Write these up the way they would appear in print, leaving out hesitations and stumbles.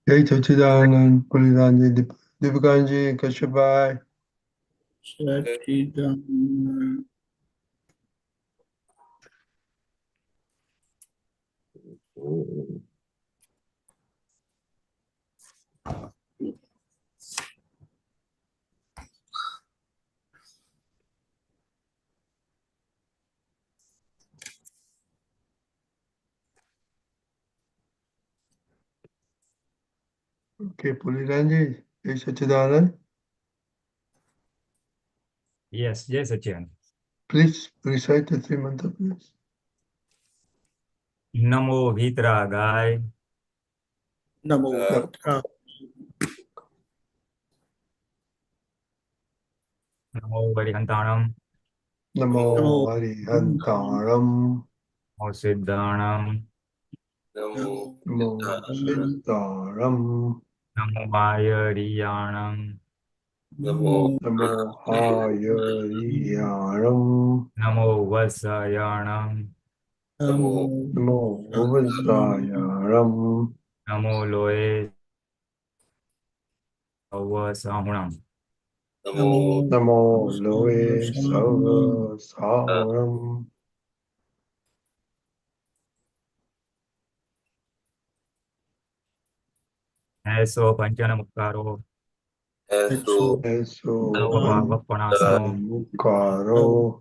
Jai Sachidanand, Pulinanandji, Deepakanandji, Kashyap. Sachidanand. Okay, Pulinanandji, Jai Sachidanand. Yes, Jai Sachidanand. Please recite the three mantra, please. Namo Vitragaya. Namo Vitra. Namo Varihantanam. Namo Harihantaram. Namo Siddhanam. Namo Namo Siddharam. Namo Mayariyanam. Namo Namo Hayariyanam. Namo Vasayanam. Namo Vasayaram. Namo Loe Avasamunam. Namo Loe Sava Saram. Eso Panchanamukkaro. Eso Eso Bhagavappanasano. Mukaro.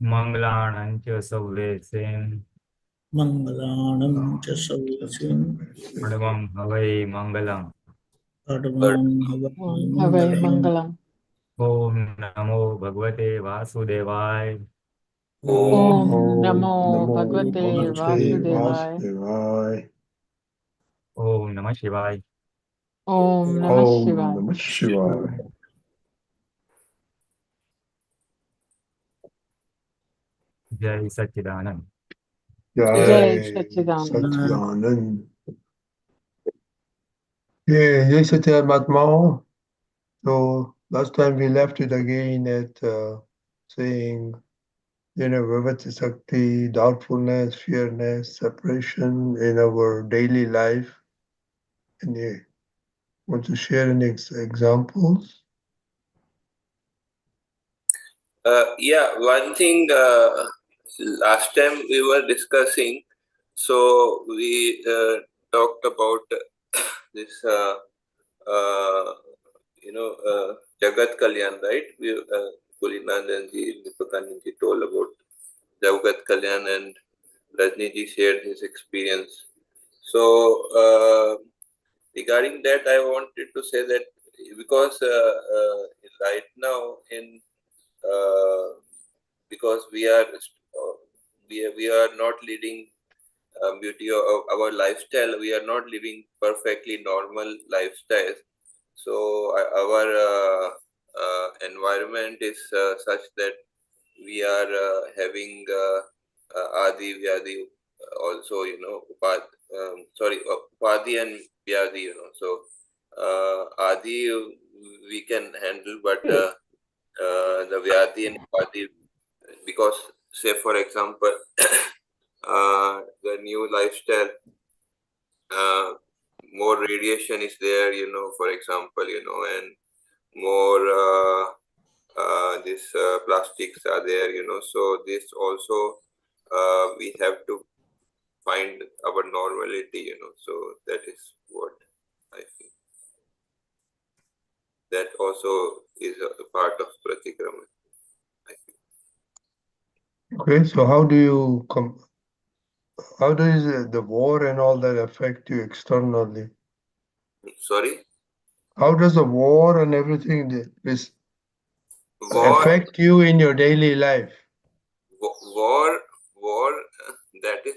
Mangalanancha Savlesim. Mangalanam cha Savlasim. Padmam Havai Mangalam. Advam Havai Mangalam. Mangalam. Om Namo Bhagavate Vasudevaya. Om Om Namo Namo Bhagavate Bhagavate Vasudevaya. Vasudevaya. Om Namah Shivaya. Om Namah Om Shivaya. Namah Shivaya. Jai Sachidanand. Jai Jai Sachidanand. Sachidanand. Yeah, Jai Sachidanand Mahatma. So last time we left it again at saying, Vyadhi Shakti, doubtfulness, fearlessness, separation in our daily life. And you want to share any examples? Yeah, one thing last time we were discussing, so we talked about this, Jagat Kalyan, right? Pulinanandji, Deepakanandji told about Jagat Kalyan and Rajniji shared his experience. So regarding that, I wanted to say that because right now because we are not leading beauty of our lifestyle, we are not living perfectly normal lifestyles. So our environment is such that we are having Aadhi, Vyadhi, also, Upadhi and Vyadhi, So Aadhi we can handle, but the Vyadhi and Upadhi, because, say for example, the new lifestyle, more radiation is there, for example, and more these plastics are there, so this also we have to find our normality, so that is what I feel. That also is a part of Pratikrama, I feel. Okay, so how does the war and all that affect you externally? Sorry? How does the war and everything affect you in your daily life? War, that is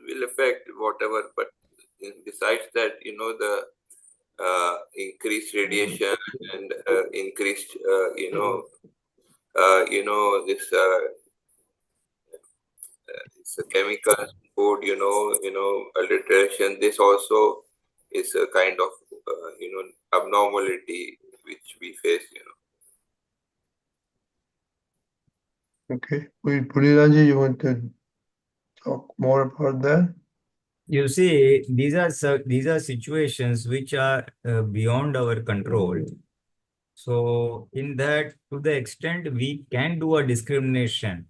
will affect whatever, but besides that, the increased radiation and increased, this it's a chemical food, adulteration. This also is a kind of, abnormality which we face, Okay, Pulinanandji, you want to talk more about that? You see, these are situations which are beyond our control. So in that, to the extent we can do a discrimination,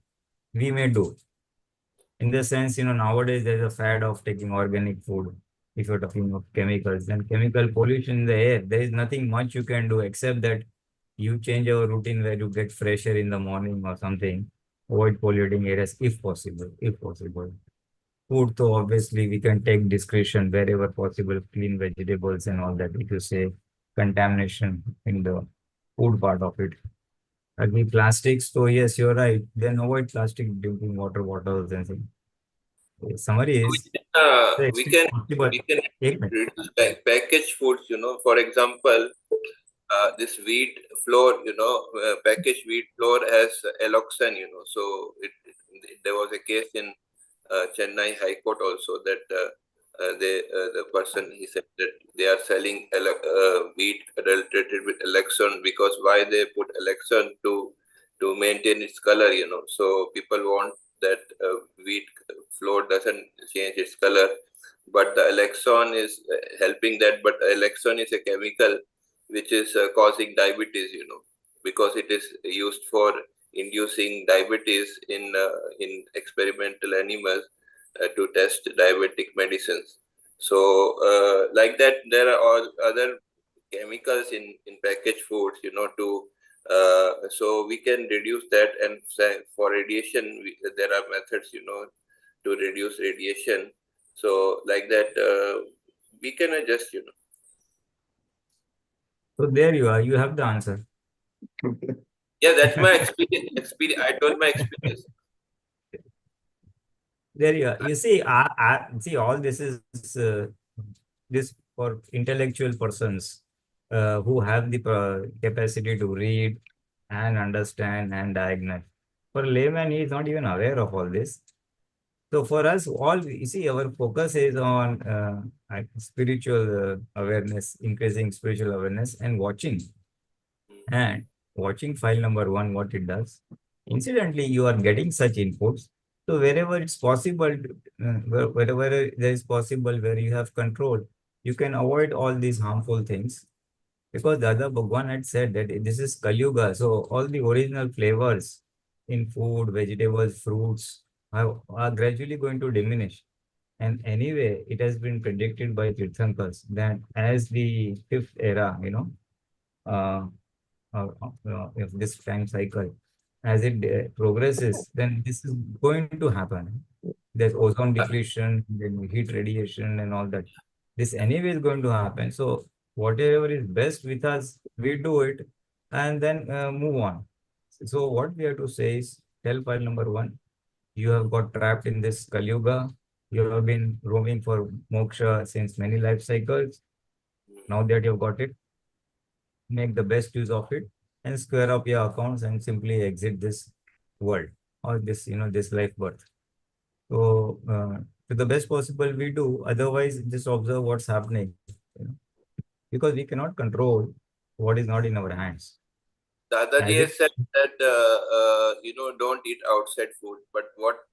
we may do. In the sense, nowadays there's a fad of taking organic food. If you're talking of chemicals and chemical pollution in the air, there is nothing much you can do except that you change your routine where you get fresh air in the morning or something. Avoid polluting areas if possible. If possible. Food, though, obviously we can take discretion wherever possible, clean vegetables and all that. If you say contamination in the food part of it. Agree plastics, so yes, you're right. Then avoid plastic drinking water bottles and things. Summary is the We extent can possible. we can Take it. reduce packaged foods. For example, this wheat flour. Packaged wheat flour has alloxan. There was a case in Chennai High Court also that the person, he said that they are selling wheat adulterated with alloxan, because why they put alloxan to maintain its color. So people want that wheat flour doesn't change its color, but the alloxan is helping that. But alloxan is a chemical which is causing diabetes. Because it is used for inducing diabetes in experimental animals to test diabetic medicines. So like that, there are all other chemicals in packaged foods, so we can reduce that. And for radiation, there are methods, to reduce radiation. So like that, we can adjust. So there you are. You have the answer. Yeah, that's my experience. I told my experience. There you are. You see, see, all this is this for intellectual persons who have the capacity to read and understand and diagnose. For a layman, he is not even aware of all this. So for us, all you see, our focus is on spiritual awareness, increasing spiritual awareness, and watching. And watching file number 1, what it does. Incidentally, you are getting such inputs. So wherever it's possible, wherever there is possible, where you have control, you can avoid all these harmful things. Because Dada Bhagwan had said that this is Kalyuga. So all the original flavors in food, vegetables, fruits are gradually going to diminish. And anyway, it has been predicted by Tirthankars that as the fifth era, uh, of this time cycle, as it progresses, then this is going to happen. There's ozone depletion, then heat radiation and all that. This anyway is going to happen. So whatever is best with us, we do it and then move on. So what we have to say is, tell file number 1, you have got trapped in this Kalyuga. You have been roaming for moksha since many life cycles. Now that you've got it, make the best use of it and square up your accounts and simply exit this world or this, this life birth. So to the best possible we do, otherwise just observe what's happening, because we cannot control what is not in our hands. Dada As JSS said that, don't eat outside food. But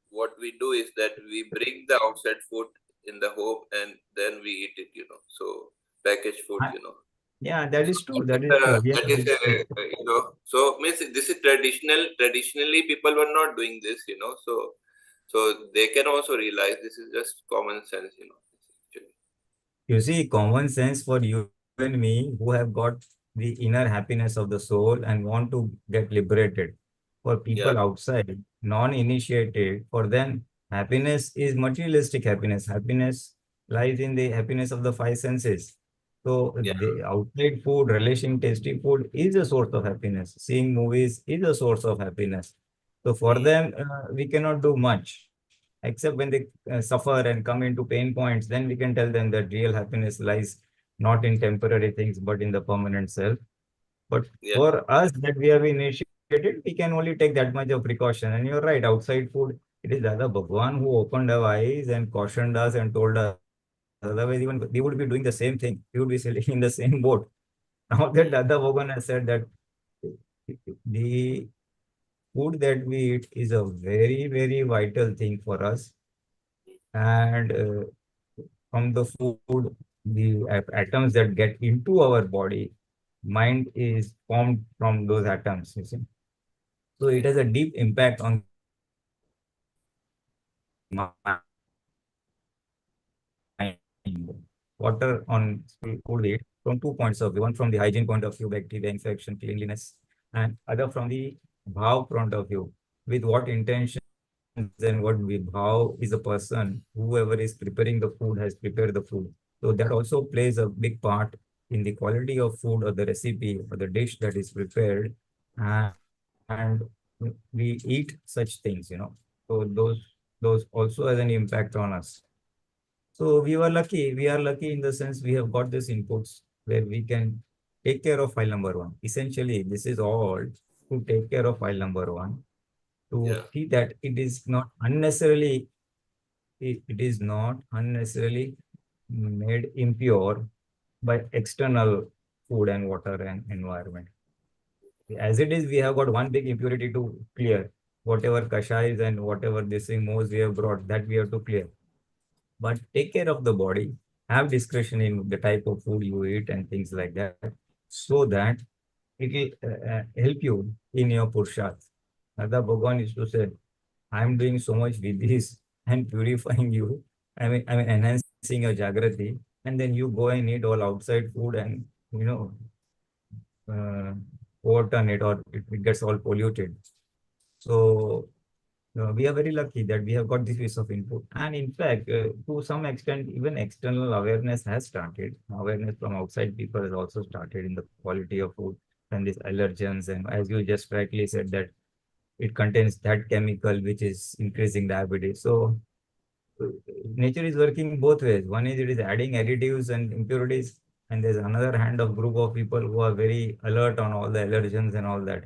what we do is that we bring the outside food in the home and then we eat it, So packaged food, Yeah, that is true. That is true. Yeah, that is, so means this is traditional. Traditionally, people were not doing this, So they can also realize this is just common sense, actually. You see, common sense for you and me who have got the inner happiness of the soul and want to get liberated. For people outside, non-initiated, for them, happiness is materialistic happiness. Happiness lies in the happiness of the 5 senses. So the outside food, relishing tasty food is a source of happiness. Seeing movies is a source of happiness. So for them, we cannot do much except when they suffer and come into pain points. Then we can tell them that real happiness lies not in temporary things, but in the permanent self. But for us that we have initiated, we can only take that much of precaution. And you're right, outside food, it is Dada Bhagwan who opened our eyes and cautioned us and told us. Otherwise, even we would be doing the same thing. We would be sailing in the same boat. Now that Dada Bhagwan has said that the food that we eat is a very, very vital thing for us. and from the food, the atoms that get into our body, mind is formed from those atoms, you see. So it has a deep impact on the mind. Water on food weight from 2 points of view, one from the hygiene point of view, bacteria, infection, cleanliness, and other from the bhav point of view, with what intentions and what bhav is a person, whoever is preparing the food has prepared the food. So that also plays a big part in the quality of food or the recipe or the dish that is prepared. And we eat such things, you know. So those also has an impact on us. So we were lucky. We are lucky in the sense we have got these inputs where we can take care of file number one. Essentially, this is all to take care of file number one, to see that it is not unnecessarily made impure by external food and water and environment. As it is, we have got one big impurity to clear. Whatever kashais and whatever this thing most we have brought, that we have to clear. But take care of the body, have discretion in the type of food you eat and things like that, so that it will help you in your purshat. Dada Bhagwan used to say, I am doing so much with this and purifying you. I mean enhancing your jagrati, and then you go and eat all outside food and uh, overturn it, or it gets all polluted. So we are very lucky that we have got this piece of input. And in fact, to some extent, even external awareness has started. Awareness from outside people has also started in the quality of food and these allergens. And as you just rightly said, that it contains that chemical which is increasing diabetes. So nature is working both ways. One is it is adding additives and impurities, and there's another hand of group of people who are very alert on all the allergens and all that.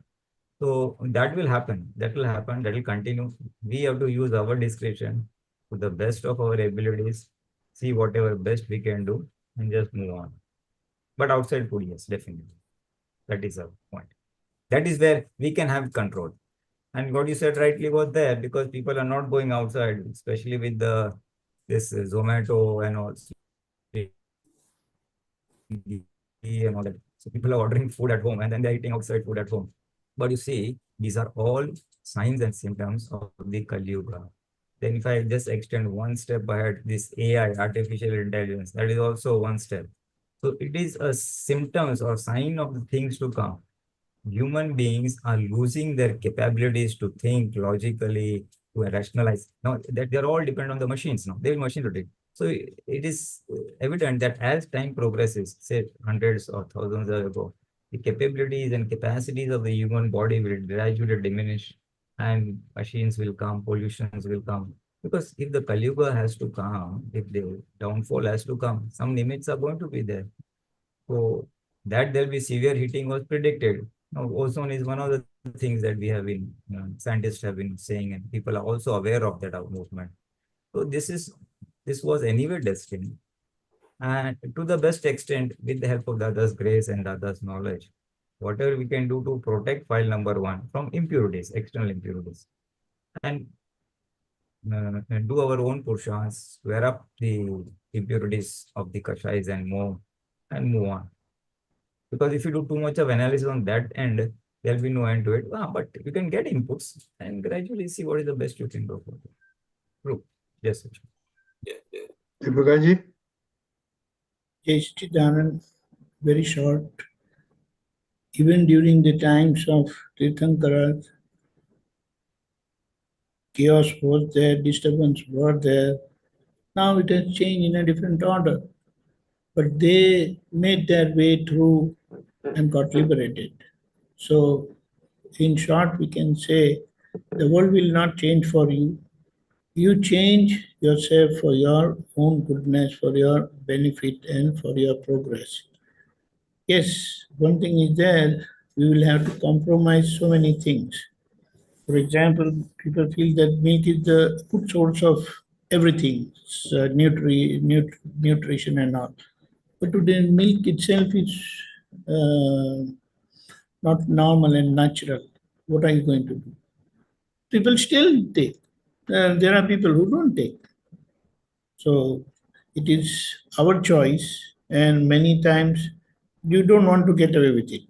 So that will happen. That will happen. That will continue. We have to use our discretion to the best of our abilities, see whatever best we can do, and just move on. But outside food, yes, definitely. That is our point. That is where we can have control. And what you said rightly was there, because people are not going outside, especially with this Zomato and all, and all that. So people are ordering food at home and then they're eating outside food at home. But you see, these are all signs and symptoms of the Kalyuga. Then if I just extend one step ahead, this AI, artificial intelligence, that is also one step. So it is a symptoms or sign of the things to come. Human beings are losing their capabilities to think logically, to rationalize. Now that they're all dependent on the machines. Now they will machine it. So it is evident that as time progresses, say hundreds or thousands of years ago, the capabilities and capacities of the human body will gradually diminish, and machines will come, pollutions will come. Because if the Kalyuga has to come, if the downfall has to come, some limits are going to be there. So that there will be severe heating was predicted. Now, ozone is one of the things that we have been, scientists have been saying, and people are also aware of that movement. So this was anyway destined. And to the best extent, with the help of Dada's grace and Dada's knowledge, whatever we can do to protect file number one from impurities, external impurities, and do our own purushas, square up the impurities of the kashais and move on. Because if you do too much of analysis on that end, there'll be no end to it. But you can get inputs and gradually see what is the best you can go for. True. Yes, sir. Deepakanandji? Anand, very short. Even during the times of Tirthankaras, chaos was there, disturbance was there. Now it has changed in a different order. But they made their way through and got liberated. So, in short, we can say the world will not change for you. You change yourself for your own goodness, for your benefit, and for your progress. Yes, one thing is there, we will have to compromise so many things. For example, people feel that meat is the good source of everything, nutrition and all. But today, milk itself is not normal and natural. What are you going to do? People still take. There are people who don't take. So it is our choice, and many times you don't want to get away with it.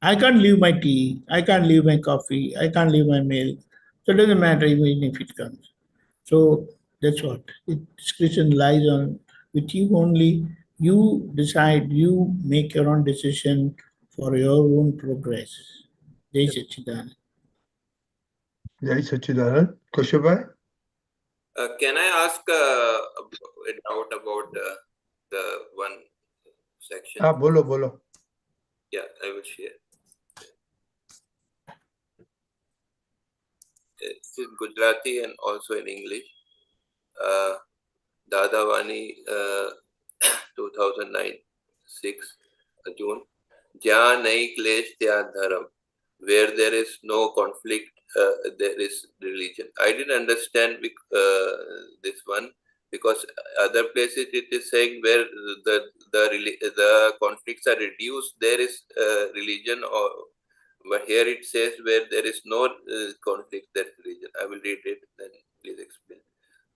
I can't leave my tea, I can't leave my coffee, I can't leave my milk. So it doesn't matter even if it comes. So that's what discretion lies on with you only. You decide, you make your own decision for your own progress. Jai Sachidanand. Jai Sachidanand. Koshabhai? Can I ask a doubt about the one section? Bolo, bolo. Yeah, I will share. It's in Gujarati and also in English. Dada Vani 2009, 6 June. Jhan nahi klesh tyan dharam. Where there is no conflict, there is religion. I didn't understand this one, because other places it is saying where the conflicts are reduced, there is religion, or but here it says where there is no conflict, there is religion. I will read it, then please explain.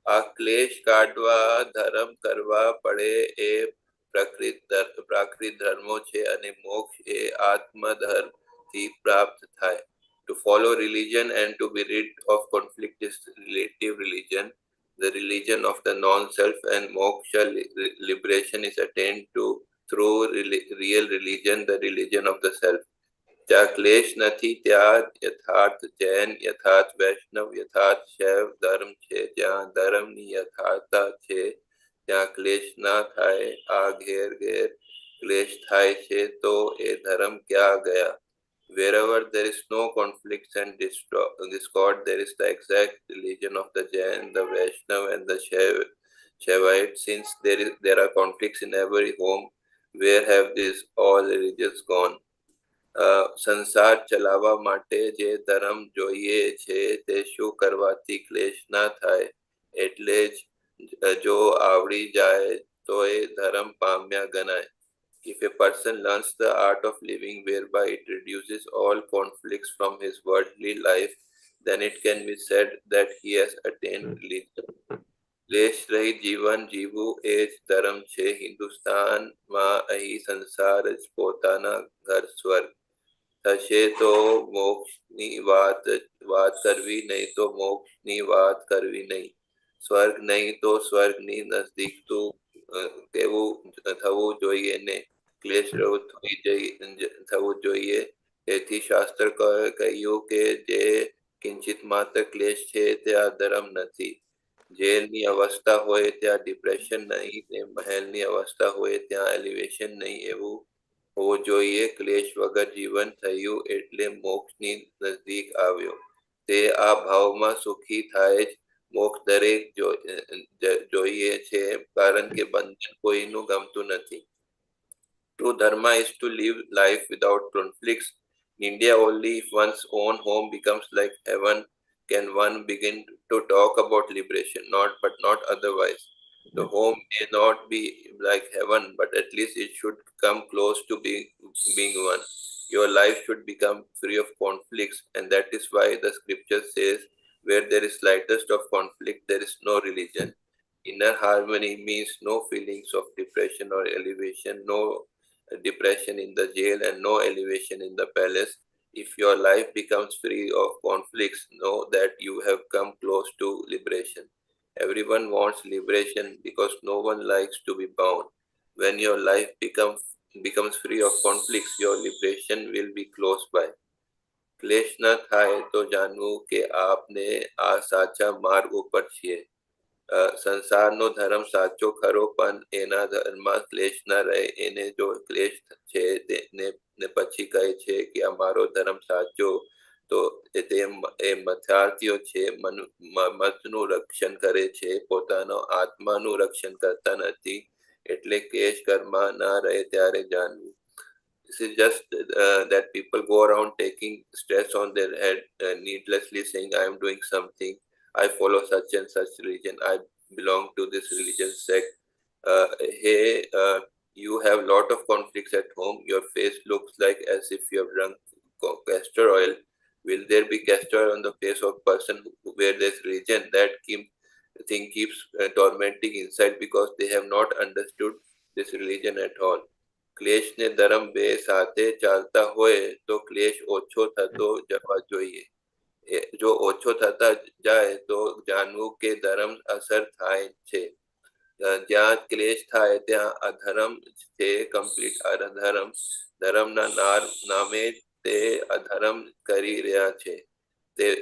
આ ક્લેશ કાઢવા ધર્મ કરવા પડે એ પ્રાકૃત ધર્મો છે અને મોક્ષ એ આત્મધર્મ થી પ્રાપ્ત થાય. To follow religion and to be rid of conflict is relative religion, the religion of the non-self, and moksha liberation is attained to through real religion, the religion of the self. જ્યાં ક્લેશ નથી ત્યાં યથાર્થ જૈન, યથાર્થ વૈષ્ણવ, યથાર્થ શૈવ ધર્મ છે. જ્યાં ધર્મની યથાર્થતા છે ત્યાં ક્લેશ ના થાય. આ ઘેર ઘેર ક્લેશ થાય છે તો એ ધર્મ ક્યાં ગયા? Wherever there is no conflicts and discord, there is the exact religion of the Jain, the Vaishnav, and the Shaivite. Since there are conflicts in every home, where have these all religions gone? સંસાર ચલાવવા માટે જે ધર્મ જોઈએ છે તે શું કરવાથી ક્લેશ ના થાય? એટલે જો આવડી જાય તો એ ધર્મ પામ્યા ગણાય. If a person learns the art of living whereby it reduces all conflicts from his worldly life, then it can be said that he has attained religion. ક્લેશ રહિત જીવન જીવવું એ જ ધર્મ છે. હિન્દુસ્તાનમાં અહીં સંસાર જ પોતાના ઘર સ્વર્ગ. થશે તો મોક્ષની વાત કરવી, નહીં તો મોક્ષની વાત કરવી નહીં. સ્વર્ગ નહીં તો સ્વર્ગની નજદીક થવું જોઈએ ને ક્લેશ રહિત થવું જોઈએ. તેથી શાસ્ત્ર કહ્યું કે જે કિંચિત માત્ર ક્લેશ છે તે આ ધર્મ નથી. જેલની અવસ્થા હોય ત્યાં ડિપ્રેશન નહીં, ને મહેલની અવસ્થા હોય ત્યાં એલિવેશન નહીં. એવું હોવો જોઈએ. ક્લેશ વગર જીવન થયું એટલે મોક્ષની નજદીક આવ્યો. તે આ ભાવમાં સુખી થાય જ. મોક્ષ દરેક જોઈએ છે, કારણ કે બંધન કોઈનું ગમતું નથી. True dharma is to live life without conflicts. In India only, if one's own home becomes like heaven, can one begin to talk about liberation, but not otherwise. The home may not be like heaven, but at least it should come close to being one. Your life should become free of conflicts, and that is why the scripture says, where there is slightest of conflict, there is no religion. Inner harmony means no feelings of depression or elevation, no depression in the jail and no elevation in the palace. If your life becomes free of conflicts, know that you have come close to liberation. Everyone wants liberation because no one likes to be bound. When your life becomes free of conflicts, your liberation will be close by. ક્લેશ ન થાય તો જાણવું કે આપને આ સાચા માર્ગ ઉપર છીએ. સંસારનો ધર્મ સાચો ખરો, પણ એના ધર્મમાં ક્લેશ ન રહે. એને જો ક્લેશ છે ને પછી કહે છે કે અમારો ધર્મ સાચો, તો એ મથાર્થીઓ છે. મતનું રક્ષણ કરે છે, પોતાનો આત્માનું રક્ષણ કરતા નથી. એટલે ક્લેશ કર્મમાં ના રહે ત્યારે જાણવું. This is just that people go around taking stress on their head, needlessly saying, I am doing something, I follow such and such religion, I belong to this religious sect. Hey, you have lot of conflicts at home. Your face looks like as if you have drunk castor oil. Will there be castor oil on the face of person where there's religion? That thing keeps tormenting inside because they have not understood this religion at all. क्लेश ने धर्म बे साथे चालता होए तो क्लेश ओछो थतो जवा જોઈએ. જો ઓછો થતા જાય તો જાણવું કે ધર્મ અસર થાય છે. જ્યાં ક્લેશ થાય ત્યાં અધર્મ છે, કમ્પ્લીટ અધર્મ. ધર્મના નામે તે અધર્મ કરી રહ્યા છે.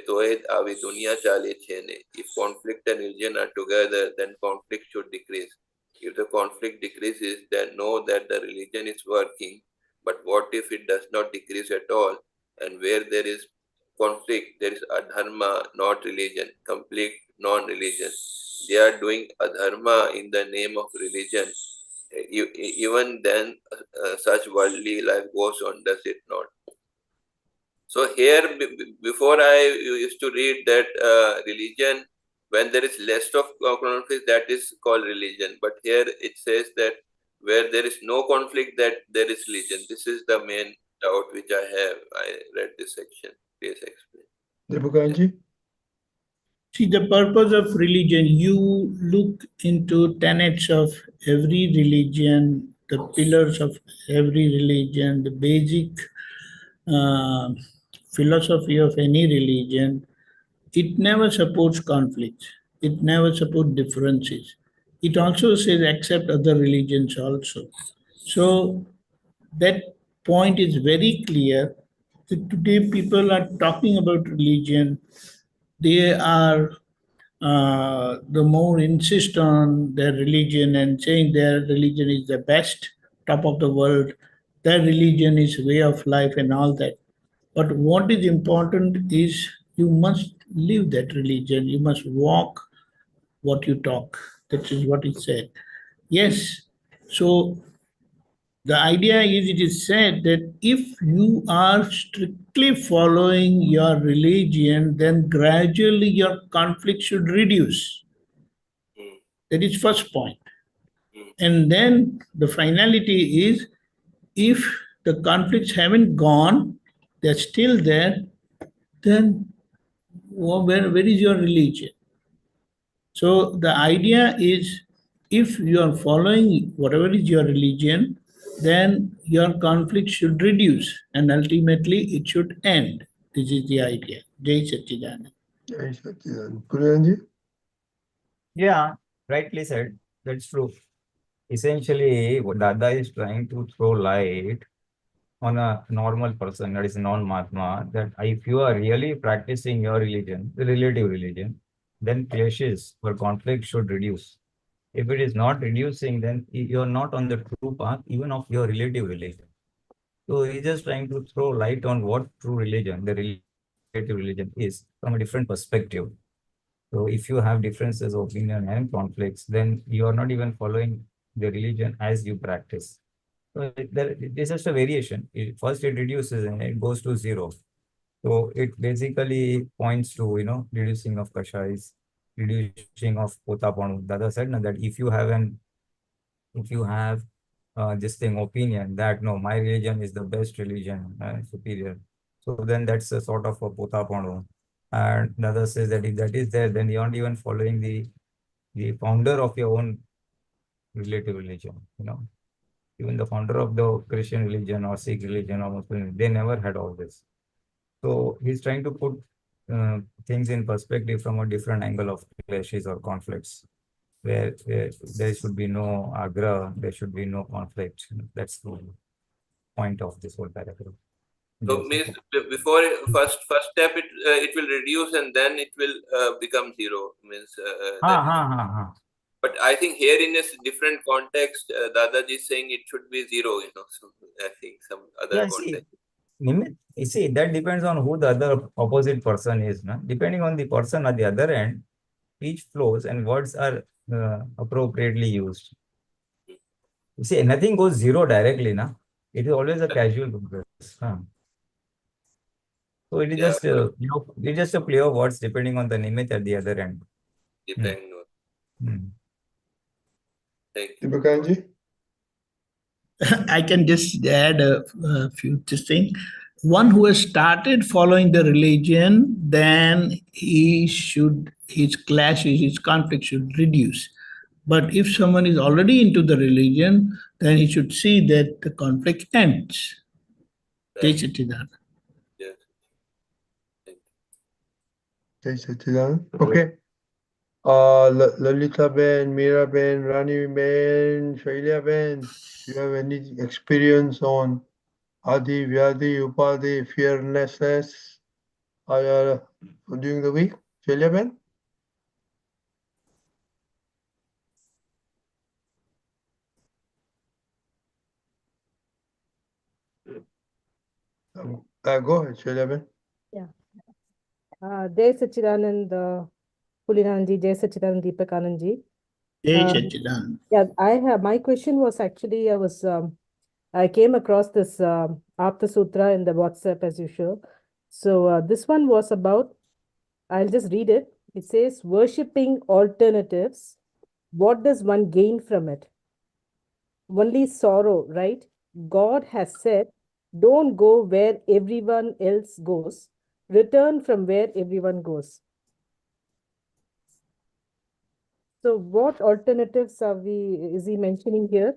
તોય આવી દુનિયા ચાલે છે ને. If conflict and religion are together, then conflict should decrease. If the conflict decreases, then know that the religion is working. But what if it does not decrease at all? And where there is conflict, there is adharma, not religion, complete non-religion. They are doing adharma in the name of religion. Even then, such worldly life goes on, does it not? So here, before I used to read that religion, when there is less of conflict, that is called religion. But here it says that where there is no conflict, that there is religion. This is the main doubt which I have. I read this section. Please explain. Deepakanandji? See, the purpose of religion, you look into tenets of every religion, the pillars of every religion, the basic philosophy of any religion. It never supports conflict. It never supports differences. It also says accept other religions also. So that point is very clear that today people are talking about religion. They are the more insist on their religion and saying their religion is the best, top of the world, their religion is way of life and all that. But what is important is you must live that religion. You must walk what you talk. That is what is said. Yes. So the idea is, it is said that if you are strictly following your religion, then gradually your conflict should reduce. That is first point. And then the finality is, if the conflicts haven't gone, they're still there, then where is your religion? So the idea is, if you are following whatever is your religion, then your conflict should reduce and ultimately it should end. This is the idea. Jai Satchidanand. Jai Satchidanand. Pulinanandji? Yeah, rightly said. That's true. Essentially, what Dada is trying to throw light on a normal person, that is non-Mahatma, that if you are really practicing your religion, the relative religion, then clashes or conflict should reduce. If it is not reducing, then you are not on the true path, even of your relative religion. So he's just trying to throw light on what true religion, the relative religion is, from a different perspective. So if you have differences of opinion and conflicts, then you are not even following the religion as you practice. So it is just a variation. First it reduces and it goes to zero. So it basically points to, reducing of kashais, reducing of potapanu. Dada said that if you have this thing opinion that no, my religion is the best religion, superior. So then that's a sort of a potapanu. And Dada says that if that is there, then you aren't even following the founder of your own relative religion. Even the founder of the Christian religion or Sikh religion or Muslim, they never had all this. So he's trying to put things in perspective from a different angle of clashes or conflicts, where there should be no agra, there should be no conflict. That's the point of this whole paragraph. So means before first step, it will reduce and then it will become zero. Means. But I think here in a different context, Dadaji is saying it should be zero. So I think some other context. You see, that depends on who the other opposite person is. No? Depending on the person at the other end, speech flows and words are appropriately used. You see, nothing goes zero directly. No? It is always a casual progress. So it is just it's just a play of words depending on the nimit at the other end. Depending on. Thank you. Deepakanandji? I can just add a few things. one who has started following the religion, then his clashes, his conflict should reduce. But if someone is already into the religion, then he should see that the conflict ends. Jai Right. Satchidananda. Yes. Thank you. Jai Satchidanand. Okay. Lalita Ben, Meera Ben, Rani Ben, Shailya Ben, do you have any experience on Aadhi, Vyadhi, Upadhi, fearlessness during the week? Shailya Ben? Go ahead, Shailya Ben. Yeah. Jai Satchidanand Pulinanandji, Jai Satchidanand Deepakanandji. Jai Satchidananda. Yeah, my question was actually I came across this Apta Sutra in the WhatsApp as usual. So this one was about, I'll just read it. It says, worshipping alternatives. What does one gain from it? Only sorrow, right? God has said, don't go where everyone else goes. Return from where everyone goes. So what alternatives is he mentioning here?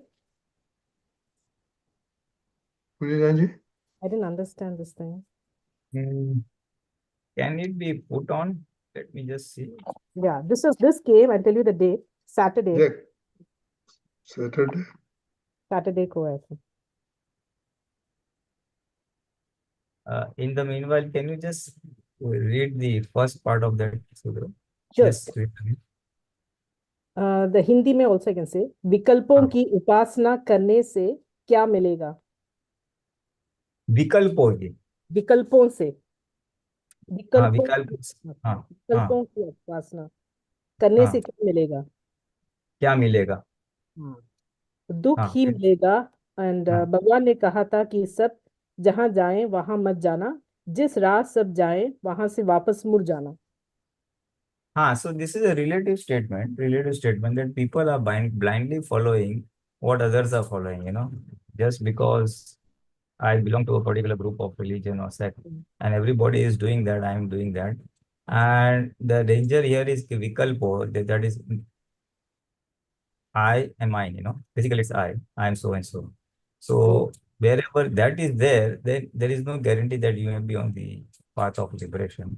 Pulinanandji? I didn't understand this thing. Can it be put on? Let me just see. Yeah, this came, I'll tell you the date, Saturday. Yeah. Saturday. Saturday ko hai. In the meanwhile, can you just read the first part of that sutra? Sure. Just read it. The Hindi में also I can say, विकल्पों की उपासना करने से क्या मिलेगा? विकल्पों की विकल्पों से हाँ, विकल्पों की उपासना करने से क्या मिलेगा? क्या मिलेगा? दुख ही मिलेगा. एंड भगवान ने कहा था कि सब जहां जाएं वहां मत जाना, जिस राह सब जाएं वहां से वापस मुड़ जाना. So this is a relative statement that people are blindly following what others are following, just because I belong to a particular group of religion or sect, and everybody is doing that, I am doing that. And the danger here is vikalpo, that is I and mine, basically it's I am so and so. So wherever that is there, then there is no guarantee that you may be on the path of liberation.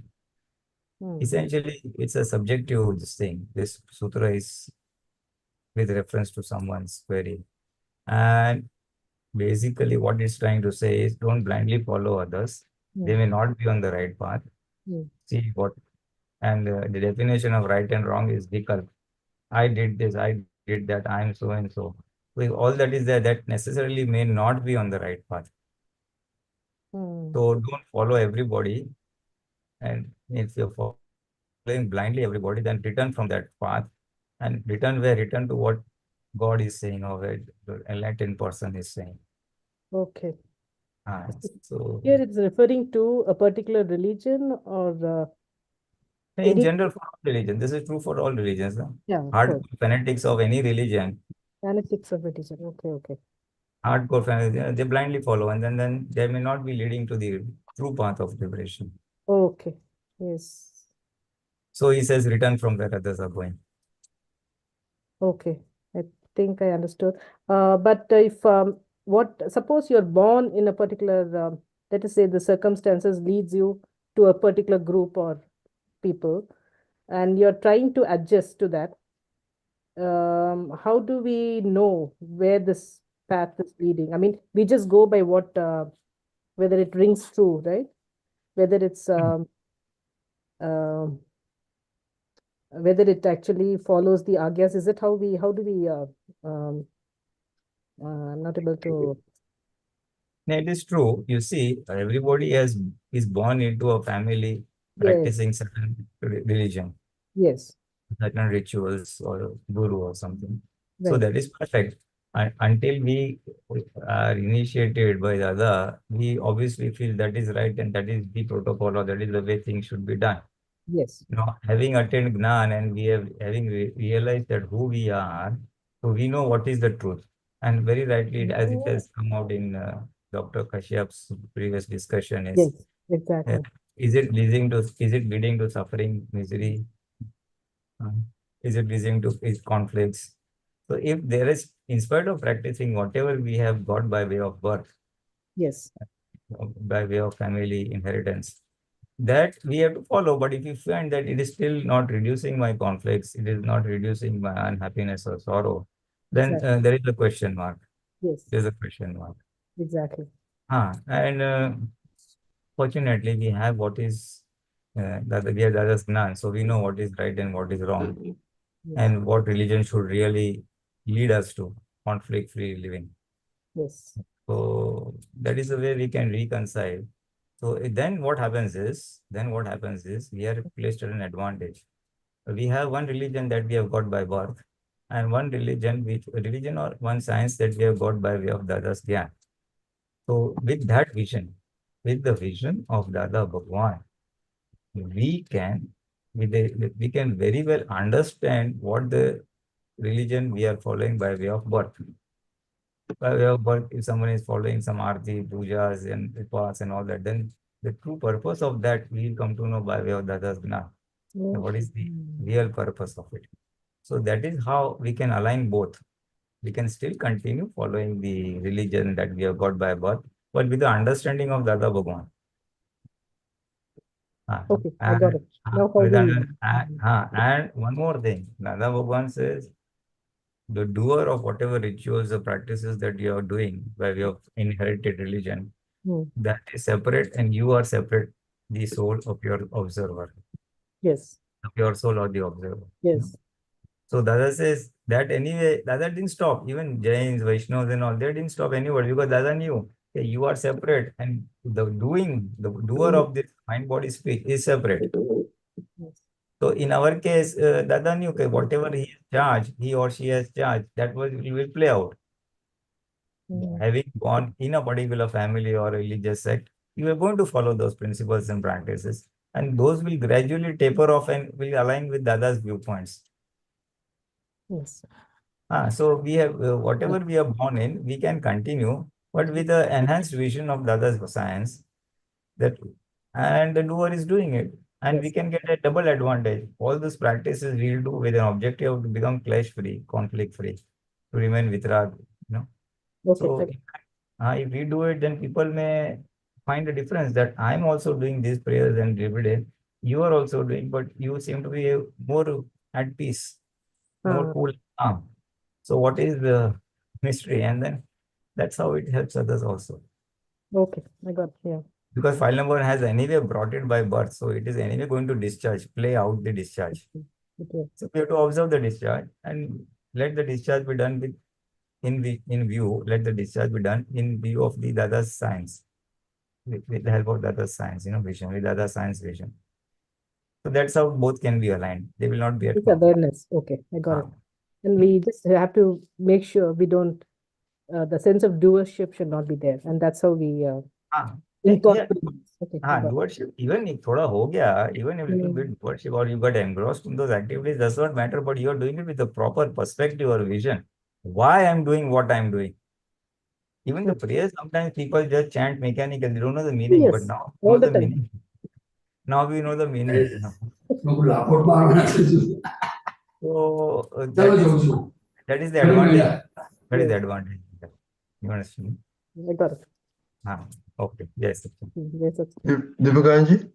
Essentially, it's a subjective thing. This sutra is with reference to someone's query. And basically what it's trying to say is don't blindly follow others. They may not be on the right path. See what, and the definition of right and wrong is vikalp. I did this, I did that, I am so and so. With all that is there, that necessarily may not be on the right path. So don't follow everybody. And if you're following blindly everybody, then return from that path and return to what God is saying or where the enlightened person is saying. Okay. So here it's referring to a particular religion or in general for all religion. This is true for all religions. Yeah, Hardcore fanatics of any religion. Fanatics of religion. Okay. Hardcore fanatics, they blindly follow, and then they may not be leading to the true path of liberation. Okay. Yes. So he says, return from where others are going. Okay. I think I understood. But if suppose you're born in a particular, let us say the circumstances leads you to a particular group or people, and you're trying to adjust to that. How do we know where this path is leading? I mean, we just go by what, whether it rings true, right? Whether it's whether it actually follows the agyas. Is it how do we I'm not able to. No, it is true. You see, everybody is born into a family practicing certain religion. Yes. Certain rituals or guru or something. Right. So that is perfect. And until we are initiated by the other, we obviously feel that is right and that is the protocol or that is the way things should be done. Yes. Having attained Gnan and having realized that who we are, so we know what is the truth. And very rightly, as it has come out in the Dr. Kashyap's previous discussion Yes, is, exactly. is it leading to suffering, misery? Is it leading to conflicts? So if there is, in spite of practicing whatever we have got by way of birth, Yes, by way of family inheritance, that we have to follow. But if you find that it is still not reducing my conflicts, it is not reducing my unhappiness or sorrow, then exactly. there is a question mark. Yes, There is a question mark. exactly. And fortunately, we have what is that we have Dada's Gnan, so we know what is right and what is wrong, Yes. and what religion should really lead us to conflict-free living. Yes. So that is the way we can reconcile. So then what happens is, we are placed at an advantage. We have one religion that we have got by birth, and one religion or one science that we have got by way of Dada's Gyan. So with that vision, with the vision of Dada Bhagwan, we can very well understand what the religion we are following by way of birth. By way of birth, if someone is following some Aadhi, pujas and upas and all that, then the true purpose of that we will come to know by way of Dada's Gnan. What is the real purpose of it? So that is how we can align both. We can still continue following the religion that we have got by birth, but with the understanding of Dada Bhagwan. Okay, I got it. Now how do you? And one more thing, Dada Bhagwan says, the doer of whatever rituals or practices that you are doing by way of inherited religion, that is separate, and you are separate, the soul of your observer. Yes. The pure soul or the observer. Yes. So Dada says that anyway, Dada didn't stop. Even Jains, Vaishnavas and all, they didn't stop anybody, because Dada knew you are separate, and the doer of this mind, body, speech is separate. Yes. So in our case, Dada knew whatever he or she has charged, that will play out. Having born in a particular family or religious sect, you are going to follow those principles and practices, and those will gradually taper off and will align with Dada's viewpoints. Yes. So we have whatever we are born in, we can continue, but with the enhanced vision of Dada's science, and the doer is doing it, and we can get a double advantage. All these practices we'll do with an objective to become clash-free, conflict-free, to remain vitrag, Okay. So if we do it, then people may find a difference that I'm also doing these prayers and every day. You are also doing, but you seem to be more at peace, more cool, calm. So what is the mystery? And then that's how it helps others also. Okay, I got it. Yeah. Because file number has anyway brought it by birth, so it is anyway going to play out the discharge. Okay. So we have to observe the discharge and let the discharge be done with in view. Let the discharge be done in view of the Dada's science, with the help of Dada's science, vision, with Dada's science vision. So that's how both can be aligned. They will not be at It's awareness. Okay, I got it. And we just have to make sure we don't, the sense of doership should not be there. And that's how we incorporate. Okay, doership, even if thoda ho gaya, even a little bit doership, or you got engrossed in those activities, does not matter, but you are doing it with a proper perspective or vision. Why I'm doing what I'm doing. Even the prayers, sometimes people just chant mechanically, they don't know the meaning, Yes, but now all the meaning. Now we know the meaning. So that is the advantage. That is the advantage. You understand? I got it. Okay. Yes. Deepakanandji?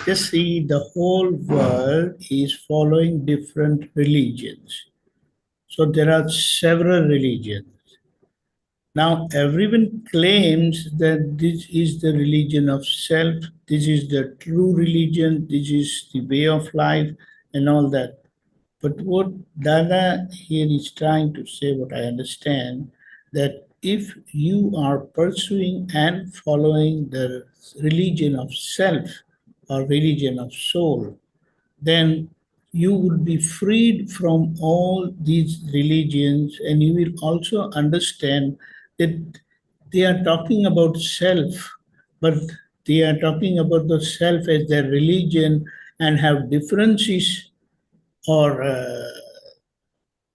Just see, the whole world is following different religions. So there are several religions. Now everyone claims that this is the religion of self, this is the true religion, this is the way of life and all that. But what Dada here is trying to say, what I understand, that if you are pursuing and following the religion of self or religion of soul, then you will be freed from all these religions, and you will also understand that they are talking about self, but they are talking about the self as their religion and have differences, or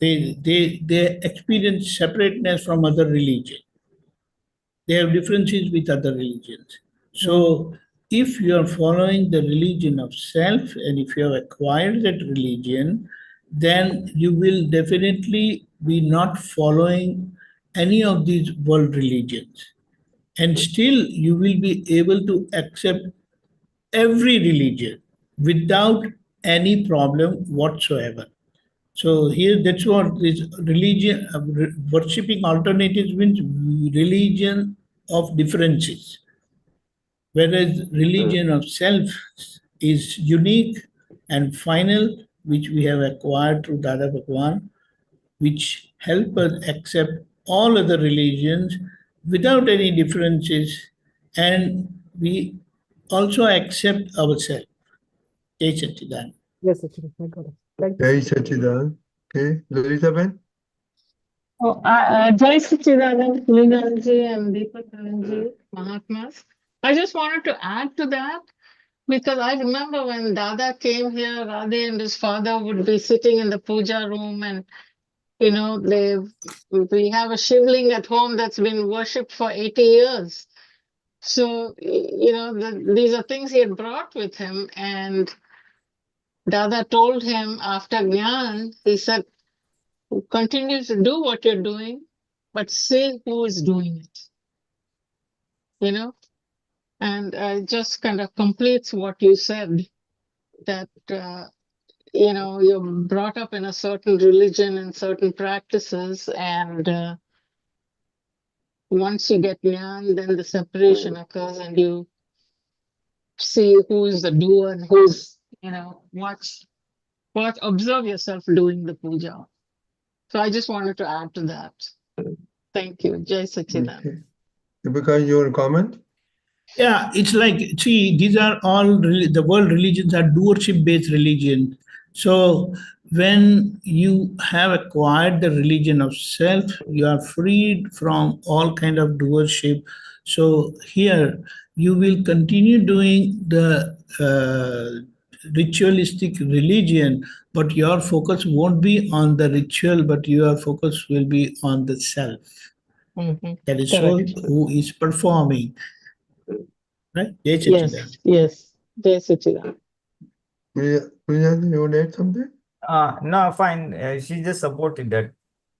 they experience separateness from other religion. They have differences with other religions. So if you are following the religion of self and if you have acquired that religion, then you will definitely be not following any of these world religions. And still you will be able to accept every religion without any problem whatsoever. So here, that's what this religion, worshipping alternatives means religion of differences, whereas religion of self is unique and final, which we have acquired through Dada Bhagwan, which help us accept all other religions without any differences, and we also accept ourselves. Jai Satchidanand. Yes, Sachin, I got it. Thank you. Jai Sachidan. Okay, Lalita Ben. Oh, Jai Satchidanand, Pulinanandji and Deepakanandji, Mahatmas. I just wanted to add to that because I remember when Dada came here, Radhe and his father would be sitting in the puja room, and we have a shivling at home that's been worshipped for 80 years. So these are things he had brought with him, and Dada told him after Gyan, he said, continue to do what you're doing, but say who is doing it, and it just kind of completes what you said, that, you're brought up in a certain religion and certain practices, and once you get Gyan, then the separation occurs and you see who is the doer and who's, observe yourself doing the puja. So I just wanted to add to that. Thank you. Jai Sachidanand. Okay. Deepika, your comment? Yeah, it's like, see, these are all, the world religions are doership-based religion. So when you have acquired the religion of self, you are freed from all kind of doership. So here you will continue doing the ritualistic religion, but your focus won't be on the ritual, but your focus will be on the self. That is soul Correct. who is performing. Right? Jai Satchidanand. Yes. Jai Sachidanand. Pulinanandji, you want to add something? No, fine. She just supported that.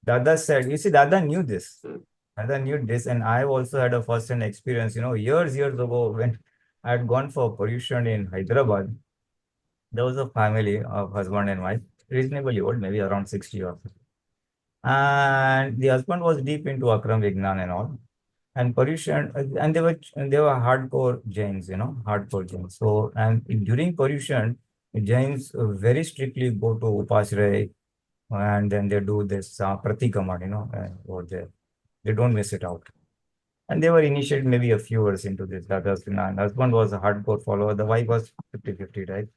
Dada said, you see, Dada knew this. Dada knew this, and I also had a first-hand experience, years ago when I had gone for Paryushan in Hyderabad. There was a family of husband and wife, reasonably old, maybe around 60 or so. And the husband was deep into Akram Vignan and all. And Paryushan, and they were hardcore Jains, hardcore Jains. So, and during Paryushan, Jains very strictly go to Upashraya, and then they do this Pratikaman, over there. They don't miss it out. And they were initiated maybe a few years into this. That husband was a hardcore follower. The wife was 50-50, right?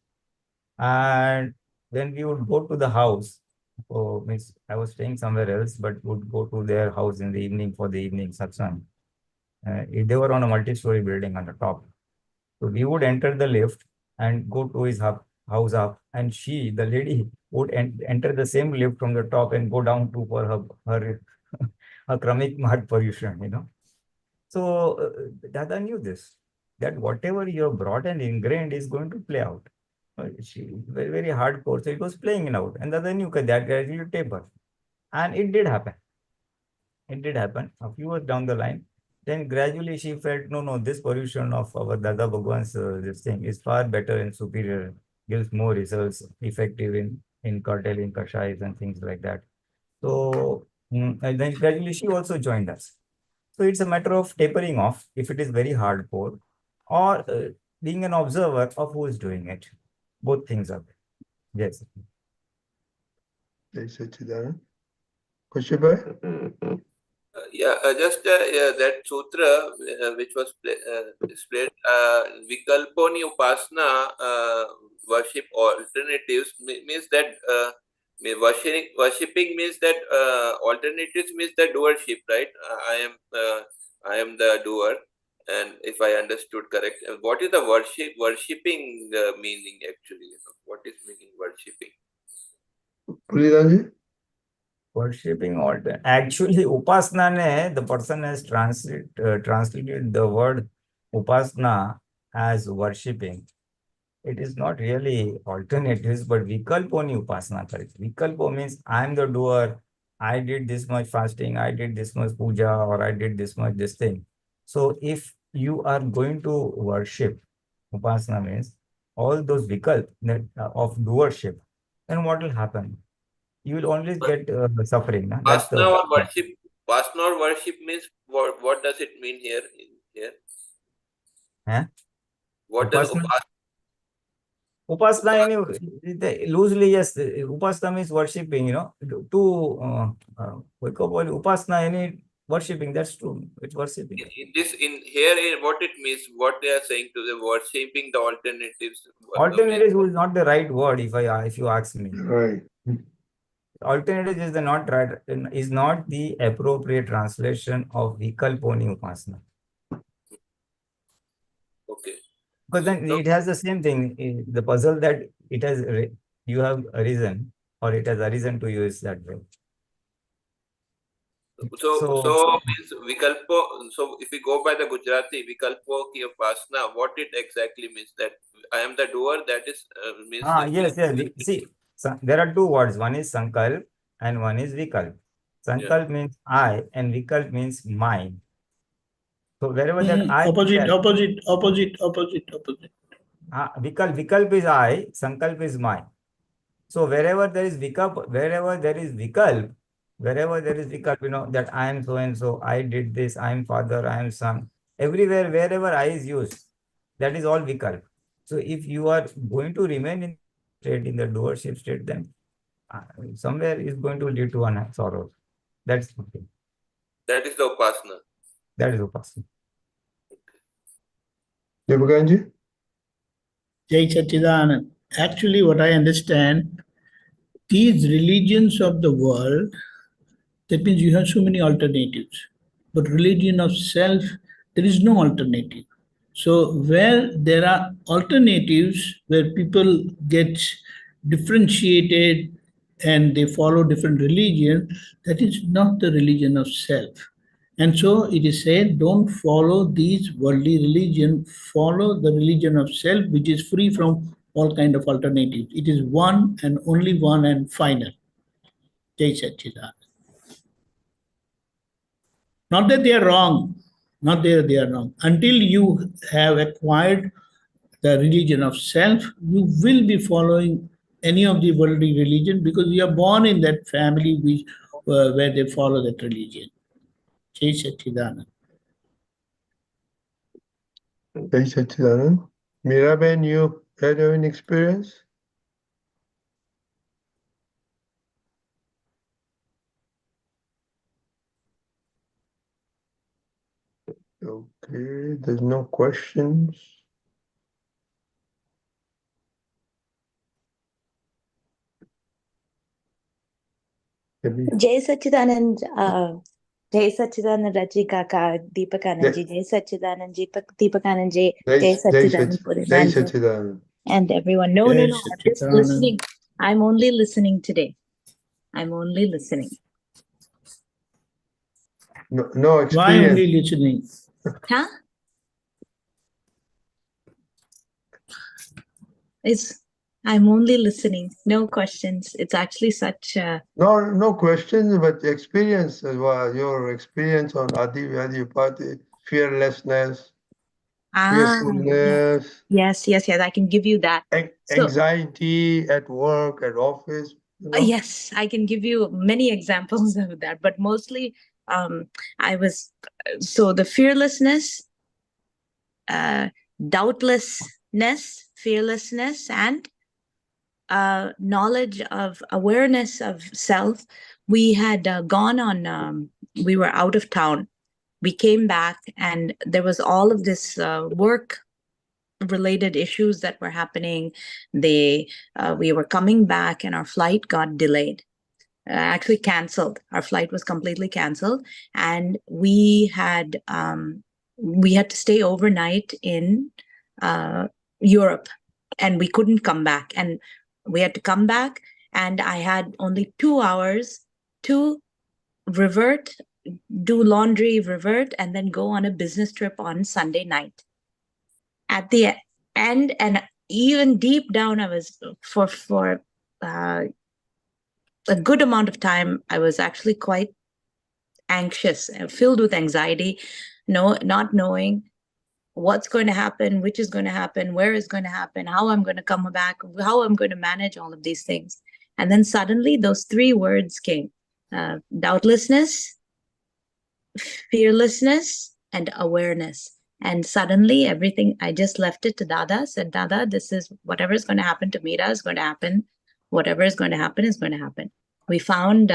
And when we would go to the house, means I was staying somewhere else, but would go to their house in the evening for the evening satsang. They were on a multi-story building on the top. So we would enter the lift and go to his house up, and the lady, would enter the same lift from the top and go down to for her Kramik Mahat Paryushan, So Dada knew this, that whatever you have brought and ingrained is going to play out. She very, very hardcore, so it was playing it out, and Dada knew that gradually taper, and it did happen. It did happen a few years down the line. Then gradually she felt, no, this Paryushan of our Dada Bhagwan's this thing is far better and superior, gives more results, effective in curtailing kashais and things like that. So and then gradually she also joined us. So it's a matter of tapering off if it is very hardcore, or being an observer of who is doing it. Both things are there. Yes. Jai Sachidanand. Kaushik? Just that sutra which was displayed, Vikalponi Upasana, worship alternatives, means that worshipping means that alternatives means the doership, right? I am the doer, and if I understood correct, what is the worshipping meaning actually? What is meaning worshipping? Pulinanandji? Worshipping altar. Actually, upasana ne, the person has translated the word upasana as worshipping. It is not really alternatives, but vikalpo ni upasana kare. Vikalpo means I am the doer. I did this much fasting. I did this much puja, or I did this much this thing. So if you are going to worship, upasana means all those vikalp of doership, then what will happen? You will always get suffering. Na? That's Vasana the or worship. Vasana or worship means what does it mean here? What does upasana. upasana? Upasana, loosely, yes, upasana means worshipping, upasana, worshipping, that's true. It's worshipping. In what it means, what they are saying to the worshipping the alternatives. Alternatives is not the right word if you ask me. Right. Alternatives is not the appropriate translation of vikalponi upasana. Okay. Because then it has the same thing. The puzzle that it has, you have arisen, or it has arisen to you is that way. So means vikalpo. So if we go by the Gujarati vikalpo ki upasana, what it exactly means, that I am the doer. That is means. Yes. See, there are two words. One is sankalp and one is vikalp. Sankalp means I, and vikalp means mine. So wherever that I opposite. Vikalp is I, sankalp is mine. So wherever there is vikalp, that I am so and so, I did this, I am father, I am son. Everywhere, wherever I is used, that is all vikalp. So if you are going to remain in the doership state, then somewhere is going to lead to sorrow. That's okay. That is the upasana. That is upasana. Deepakanandji? Jai Satchidanand. Actually, what I understand, these religions of the world, that means you have so many alternatives. But religion of self, there is no alternative. So where there are alternatives, where people get differentiated and they follow different religions, that is not the religion of self. And so it is said, don't follow these worldly religion, follow the religion of self, which is free from all kind of alternatives. It is one and only one and final. Jai Satchidanand. Not that they are wrong, not that they are wrong. Until you have acquired the religion of self, you will be following any of the worldly religion because you are born in that family where they follow that religion. Jai Satchidanand. Jai Satchidanand. Miraben, you had an experience? Okay, there's no questions. Jai Satchidanand, Jai Satchidanand Raji Kaka, Deepakanandji, Jai Satchidanand, Deepakanandji, Jai Satchidanand Pulinanandji, and everyone. No, I'm just listening. I'm only listening today. I'm only listening. No experience. Why only listening? Huh? I'm only listening. No questions. It's actually such a... No questions, but experience as well. Your experience on Aadhi, Vyadhi, Upadhi, fearlessness, fearfulness. Yes. I can give you that. Anxiety at work, at office. Yes, I can give you many examples of that, but mostly the fearlessness, doubtlessness, fearlessness, and knowledge of awareness of self. We had gone on, we were out of town. We came back and there was all of this work related issues that were happening. We were coming back and our flight got delayed. Actually canceled. Our flight was completely canceled, and we had to stay overnight in Europe, and we couldn't come back. And we had to come back, and I had only 2 hours to revert, do laundry, revert, and then go on a business trip on Sunday night. At the end, and even deep down, I was for a good amount of time, I was actually quite anxious and filled with anxiety, not knowing what's going to happen, which is going to happen, where is going to happen, how I'm going to come back, how I'm going to manage all of these things. And then suddenly those three words came: doubtlessness, fearlessness, and awareness. And suddenly everything, I just left it to Dada, said, Dada, this is whatever is going to happen to Meera is going to happen. Whatever is going to happen is going to happen. They found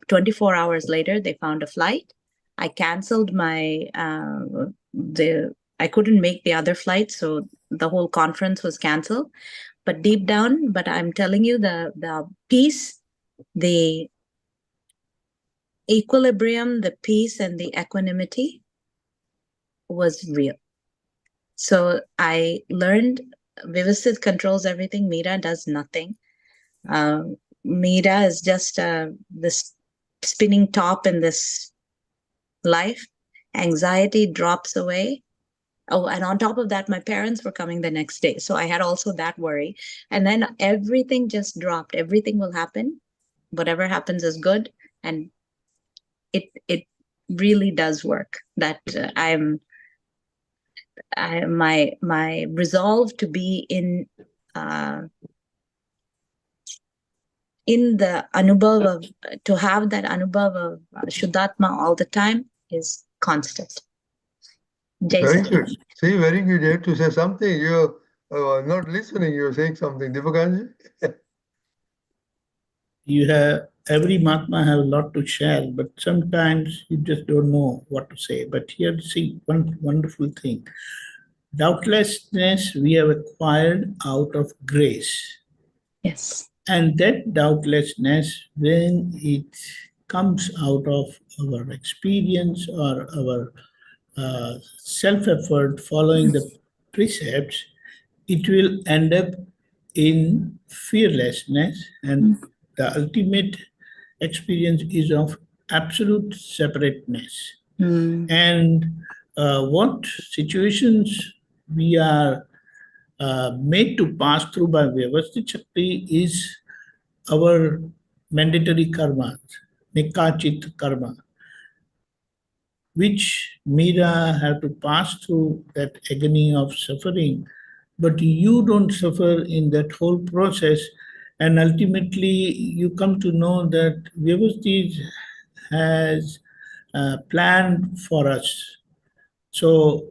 24 hours later, they found a flight. I canceled my, I couldn't make the other flight, so the whole conference was canceled. But deep down, but I'm telling you, the peace, the equilibrium, the peace, and the equanimity was real. So I learned Vyavasthit controls everything. Meera does nothing. Meera is just this spinning top in this life. Anxiety drops away. Oh, and on top of that, my parents were coming the next day. So I had also that worry. And then everything just dropped. Everything will happen. Whatever happens is good. And it really does work. That my resolve to be in the anubhav of, to have that anubhav of Shuddhatma all the time is constant. Very good. See, very good. You have to say something. You're not listening. You're saying something. Deepakanandji? You have, every Mahatma have a lot to share, but sometimes you just don't know what to say. But here, see, one wonderful thing. Doubtlessness we have acquired out of grace. Yes. And that doubtlessness, when it comes out of our experience or our self-effort following the precepts, it will end up in fearlessness, and the ultimate experience is of absolute separateness. And what situations we are made to pass through by Vyavasthit Shakti is our mandatory karma, nikachit karma, which Meera had to pass through that agony of suffering, but you don't suffer in that whole process, and ultimately you come to know that Vyavasthit has planned for us. So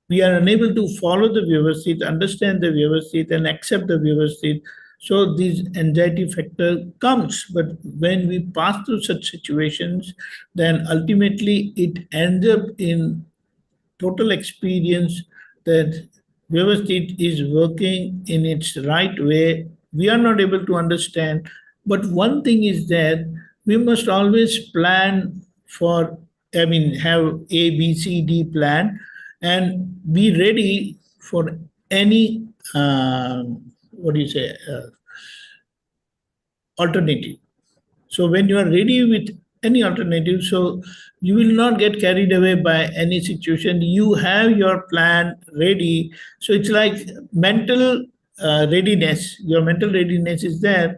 we are unable to follow the Vyavasthit, understand the Vyavasthit, and accept the Vyavasthit. So this anxiety factor comes. But when we pass through such situations, then ultimately it ends up in total experience that Vyavasthit is working in its right way. We are not able to understand. But one thing is that we must always plan for, have A, B, C, D plan, and be ready for any alternative. So when you are ready with any alternative, so you will not get carried away by any situation. You have your plan ready. So it's like mental readiness. Your mental readiness is there,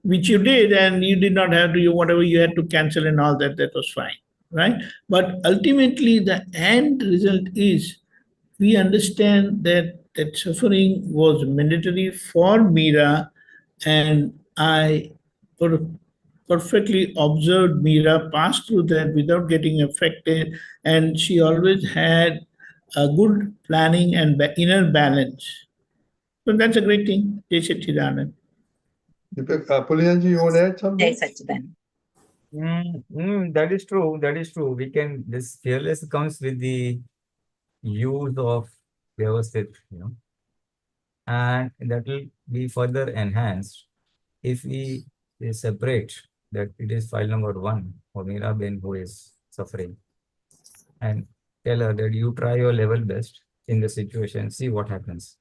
which you did, and you did not have to, whatever you had to cancel and all that, that was fine, right? But ultimately the end result is we understand that that suffering was mandatory for Meera, and I perfectly observed Meera pass through that without getting affected, and she always had a good planning and inner balance. So that's a great thing. Jai Satchidanand. Pulinanandji, you want to add something? Jai Satchidanand. That is true. That is true. This fearless comes with the use of Vyavasthit, and that will be further enhanced if we separate that it is file number 1 for Meera Ben who is suffering, and tell her that you try your level best in the situation, see what happens.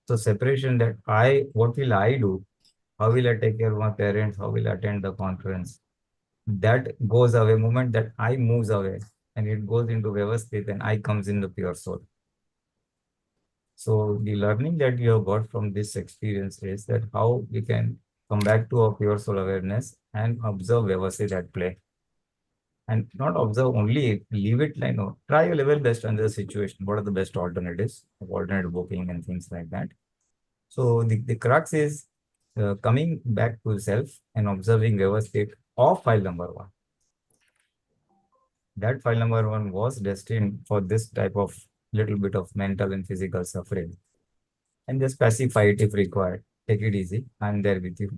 So separation, that what will I do How will I take care of my parents? How will I attend the conference? That goes away. Moment that I moves away and it goes into Vyavasthit and I comes in the pure soul. So the learning that you have got from this experience is that how we can come back to our pure soul awareness and observe Vyavasthit at play. And not observe only, leave it like, no, try your level best under the situation. What are the best alternatives, alternate booking and things like that. So the crux is coming back to self and observing Vyavasthit of file number 1. That file number 1 was destined for this type of little bit of mental and physical suffering. And just pacify it if required. Take it easy. I'm there with you.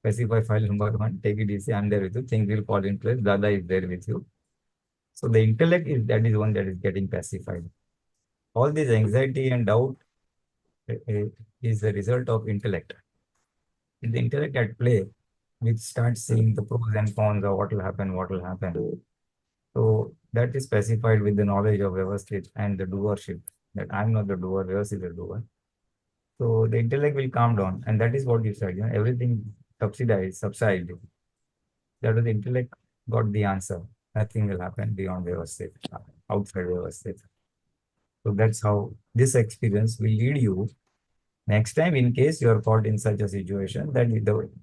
Pacify file number 1. Take it easy. I'm there with you. Things will fall in place. Dada is there with you. So the intellect is one that is getting pacified. All this anxiety and doubt is the result of intellect. With the intellect at play, we start seeing the pros and cons of what will happen, what will happen. So that is specified with the knowledge of Vyavasthit and the doership. That I'm not the doer, Vyavasthit is the doer. So the intellect will calm down, and that is what you said. Everything subside. That was the intellect got the answer. Nothing will happen beyond Vyavasthit, outside Vyavasthit. So that's how this experience will lead you. Next time, in case you are caught in such a situation, that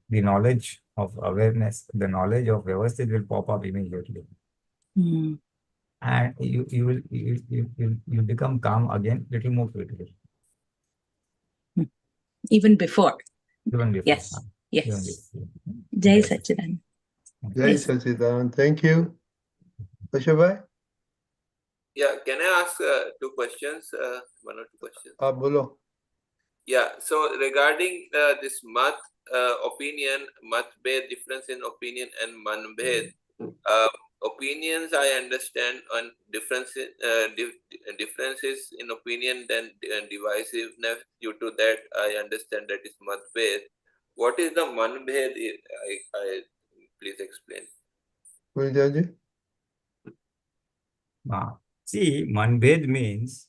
the knowledge of awareness, the knowledge of Vyavasthit will pop up immediately. And you become calm again, little more quickly. Even before. Even before. Yes. Yes. Even before. Jai Sachidanand. Jai Sachidanand. Thank you. Pashabhai? Yeah, can I ask 2 questions? 1 or 2 questions? Bolo. Yeah, so regarding this opinion, mann-bhed, difference in opinion, and mann-bhed, opinions I understand on differences in opinion, then divisiveness. Due to that, I understand that is mann-bhed. What is the mann-bhed? I please explain. Pulinanandji? See, mann-bhed means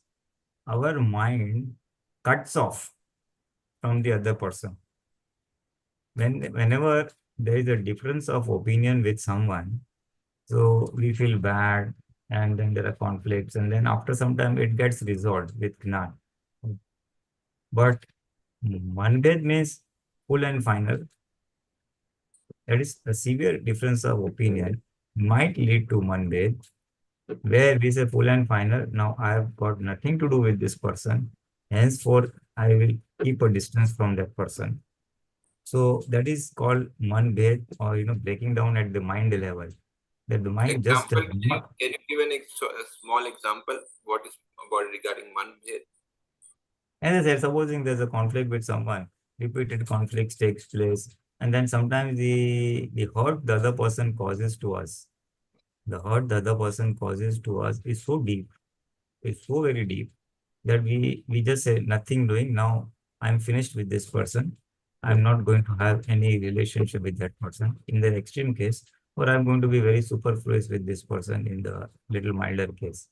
our mind cuts off from the other person. Whenever there is a difference of opinion with someone, so we feel bad, and then there are conflicts, and then after some time it gets resolved with Gnan. But mann-bhed means full and final. That is, a severe difference of opinion might lead to mann-bhed, where we say full and final. Now I have got nothing to do with this person. Henceforth, I will keep a distance from that person. So that is called mann-bhed, or breaking down at the mind level. That the mind just. Can you give a small example? What is about regarding mann-bhed? As I said, supposing there's a conflict with someone, repeated conflicts takes place, and then sometimes the hurt the other person causes to us, is so deep, it's so very deep, that we just say nothing doing. Now I'm finished with this person. I'm not going to have any relationship with that person in the extreme case, or I'm going to be very superfluous with this person in the little milder case.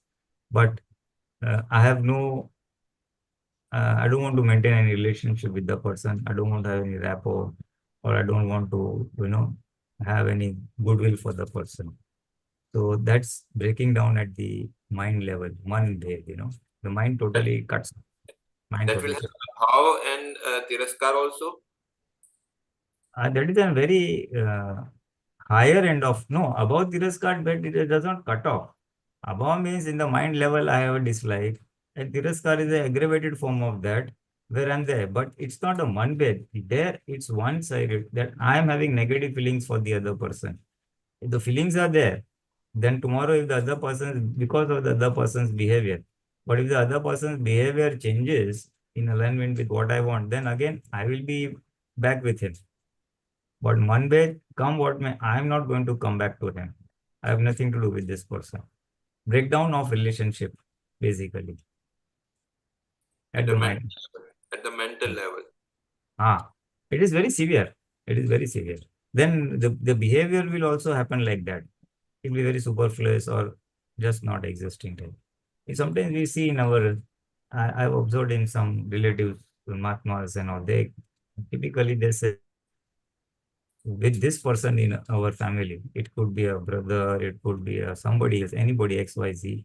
But I have no I don't want to maintain any relationship with the person. I don't want to have any rapport, or I don't want to, have any goodwill for the person. So that's breaking down at the mind level, mann-bhed, the mind totally cuts. Mind that totally will have bhav and tiraskar also? That is a very higher end of, no, above tiraskar, but it does not cut off. Above means in the mind level, I have a dislike. And tiraskar is an aggravated form of that, where I'm there. But it's not a mann-bhed. There, it's one-sided, that I am having negative feelings for the other person. If the feelings are there, then tomorrow if the other person, because of the other person's behavior, but if the other person's behavior changes in alignment with what I want, then again, I will be back with him. But mann-bhed, come what may, I am not going to come back to him. I have nothing to do with this person. Breakdown of relationship, basically. At the mind. At the mental level. It is very severe. It is very severe. Then the behavior will also happen like that. It will be very superfluous or just not existing. Sometimes we see in our, I've observed in some relatives, Mahatmas and all, they typically they say, with this person in our family. It could be a brother, it could be somebody else, anybody, XYZ.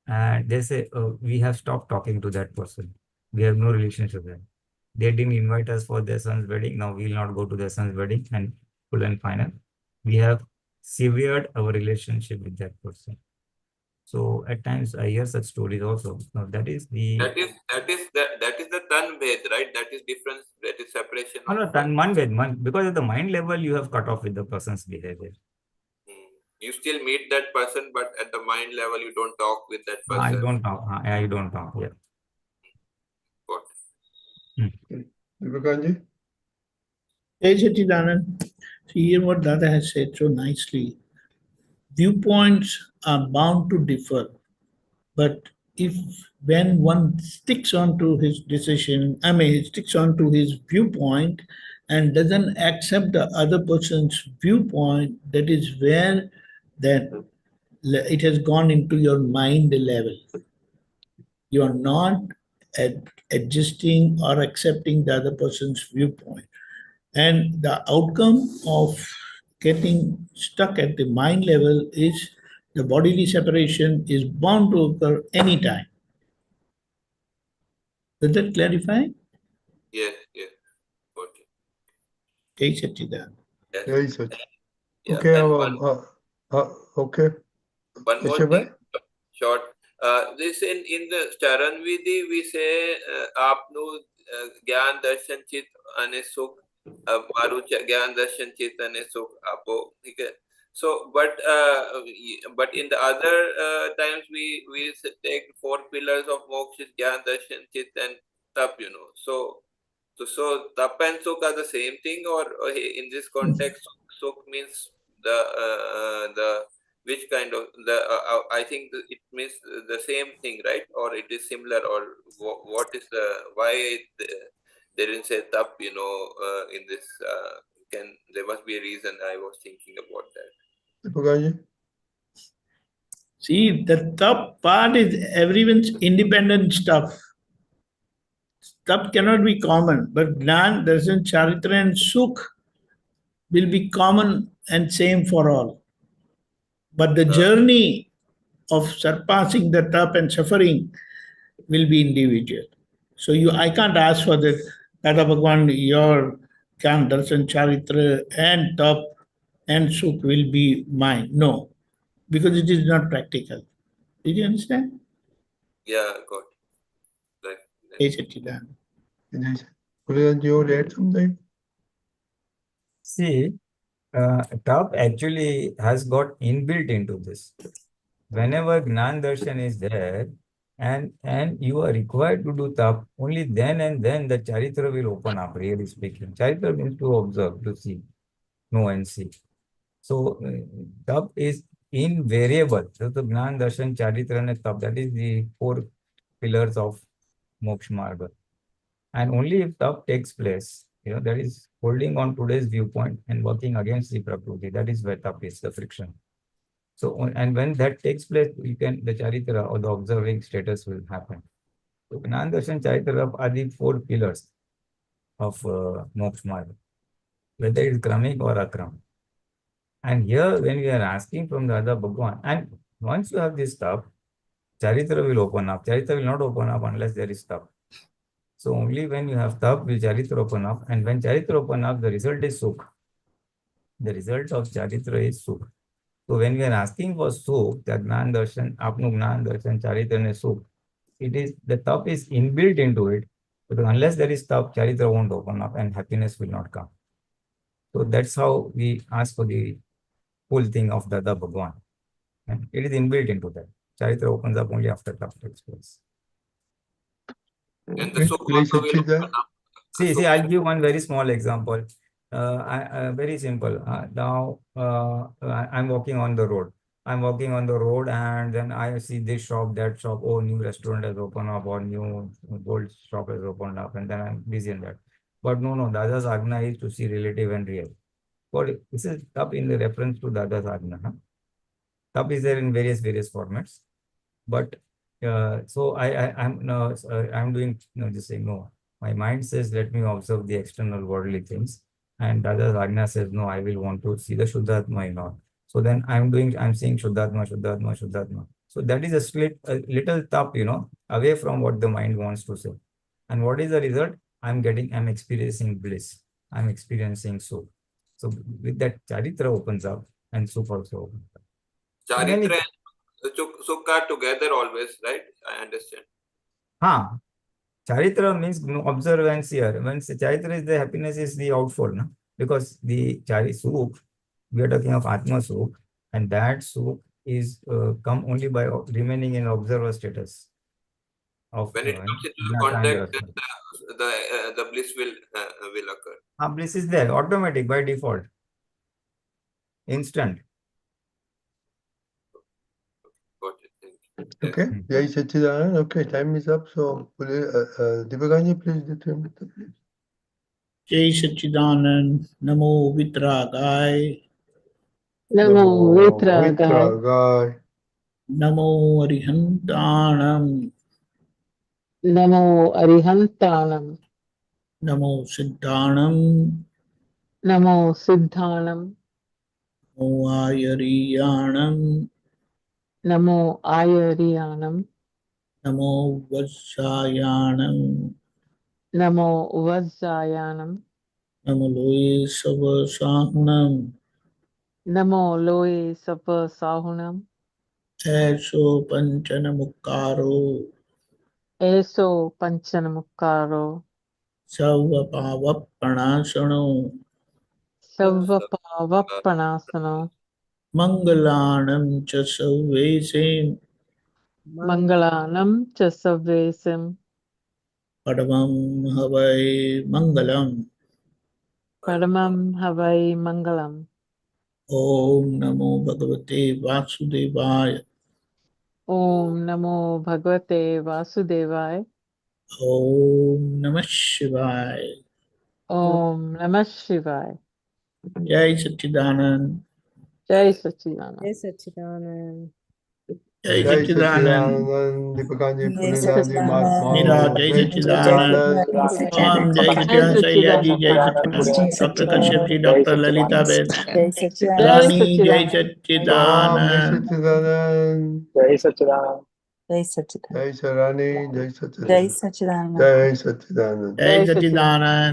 And they say, we have stopped talking to that person. We have no relationship with them. They didn't invite us for their son's wedding. Now we will not go to their son's wedding, and full and final. We have severed our relationship with that person. So at times I hear such stories also. Now that is the mann-bhed, right? That is difference. That is separation. Because at the mind level you have cut off with the person's behavior. You still meet that person, but at the mind level you don't talk with that person. I don't talk. Yeah. Got it. Deepakanandji? Hey, Satchidanand, see here what Dada has said so nicely. Viewpoints are bound to differ, but when one sticks on to his decision, sticks on to his viewpoint and doesn't accept the other person's viewpoint, that is where it has gone into your mind level. You are not adjusting or accepting the other person's viewpoint. And the outcome of getting stuck at the mind level is the bodily separation is bound to occur anytime. Does that clarify? Yes, yes. Okay. Jai Satchidanand. Yes. Jai Sach. Yeah. Okay, And okay. one more thing, short. This in the Charan Vidhi we say Apnu Gyan Darshan Chit Ane Sukh Maru Gyan Darshan Chit Ane Sukh Apo. So, but in the other times we take 4 pillars of moksha: Gyan, Darshan, Chit, and Tap. So Tap and Sukh are the same thing, or in this context, Sukh means the which kind of I think it means the same thing, right? Or it is similar, or what is the why they didn't say Tap? In this there must be a reason. I was thinking about that. Deepakanandji? See, the Tap part is everyone's independent stuff. Tap cannot be common, but Gnan, Darshan, Charitra, and Sukh will be common and same for all. But the journey of surpassing the tap and suffering will be individual. So I can't ask for that, Dada Bhagwan, your Gyan, Darshan, Charitra, and tap and Sukh will be mine. No, because it is not practical. Did you understand? Yeah, got it. Right. Yes, Satchidanand. Pulinanandji, you want to add something? See, Tap actually has got inbuilt into this. Whenever Gnan Darshan is there, and you are required to do Tap, only then and then the Charitra will open up, really speaking. Charitra means to observe, to see, know and see. So, Tap is invariable. So, the Gnan Darshan, Charitra and Tap, that is the 4 pillars of Moksha Marga. And only if Tap takes place, that is holding on today's viewpoint and working against the Prakriti, that is where Tap is, the friction. So, and when that takes place, the Charitra or the observing status will happen. So, Gnan Darshan, Charitra are the 4 pillars of Moksha Marga, whether it is Kramik or Akram. And here, when we are asking from the Dada Bhagwan, and once you have this Tap, Charitra will open up. Charitra will not open up unless there is Tap. So only when you have Tap will Charitra open up, and when Charitra open up, the result is Sukh. The result of Charitra is Sukh. So when we are asking for Sukh, the Gnan Darshan, Apnu Gnan Darshan, Charitra and Sukh, the Tap is inbuilt into it. But unless there is Tap, Charitra won't open up and happiness will not come. So that's how we ask for the whole thing of Dada Bhagwan. And it is inbuilt into that. Charitra opens up only after Tap takes place. And the Sukh also will open up. See, I'll give one very small example. Very simple. Now, I'm walking on the road. And then I see this shop, that shop. Oh, new restaurant has opened up, or new gold shop has opened up, and then I'm busy in that. But no, Dada's Agna is to see relative and real. But this is Tap in the reference to Dada's Agna. Tap is there in various formats. But so I'm doing this thing. No, my mind says, let me observe the external worldly things. and Dada's Ajna says, no, I will want to see the Shuddhatma in all. So then I'm saying Shuddhatma, Shuddhatma, Shuddhatma. So that is a little tap, away from what the mind wants to say. And what is the result? I'm experiencing bliss. I'm experiencing Sukh. So with that, Charitra opens up and Sukh also opens up. Charitra and Sukh are together always, right? I understand. Charitra means observance here. When Charitra is the happiness is the outfall, no? Because the Sukh, we are talking of Atma Sukh, and that Sukh is come only by remaining in observer status. When it comes into the contact, the bliss will occur. Bliss is there, automatic by default, instant. Got it. Thank you. Okay, Jai Satchidanand. Okay, time is up. So, Deepakanandji, please determine the please. Jai Satchidanand, Namo Vitragai, Namo Vitragai, Namo Arihantanam, Namo Arihantanam, Namo Siddhanam, Namo Siddhanam, Namo Ayariyanam, Namo Ayariyanam, Namo Vajjayanam, Namo Vajjayanam, Namo Loe Savasahunam, Namo Loe Sapa Sahunam, Eso Panchanamukaro, Eso Panchanamukaro, Savapavappanasano, Savvapavappanasano, Mangalanam cha Savvesim, Mangalanam cha Savvesim, Padamam Havai Mangalam, Paramam Havai Mangalam. Om Namo Bhagavate Vasudevaya, Om Namo Bhagavate Vasudevaya, Om Namah Shivaya, Om Namah Shivaya. Jai Satchidanand, Jai Satchidanand. Jai Satchidanand. Jai Jai Satchidanand, Satchidanand, Deepakanandji, Jai Pulinanandji, Satchidanand. Mira, Mahatma, Jai Jai Satchidanand, Satchidanand. Jai Satchidanand, Sailaji, Jai Jai Satchidanand, Dr. Kashyap ji, Satchidanand. Dr. Lalita Ben, Jai Satchidanand. Jai Rani, Jai Satchidanand. Jai Satchidanand, Satchidanand. Jai Satchidanand. Jai Satchidanand. Jai Sarani, Jai Jai Satchidanand. Satchidanand. Jai Satchidanand. Jai Satchidanand.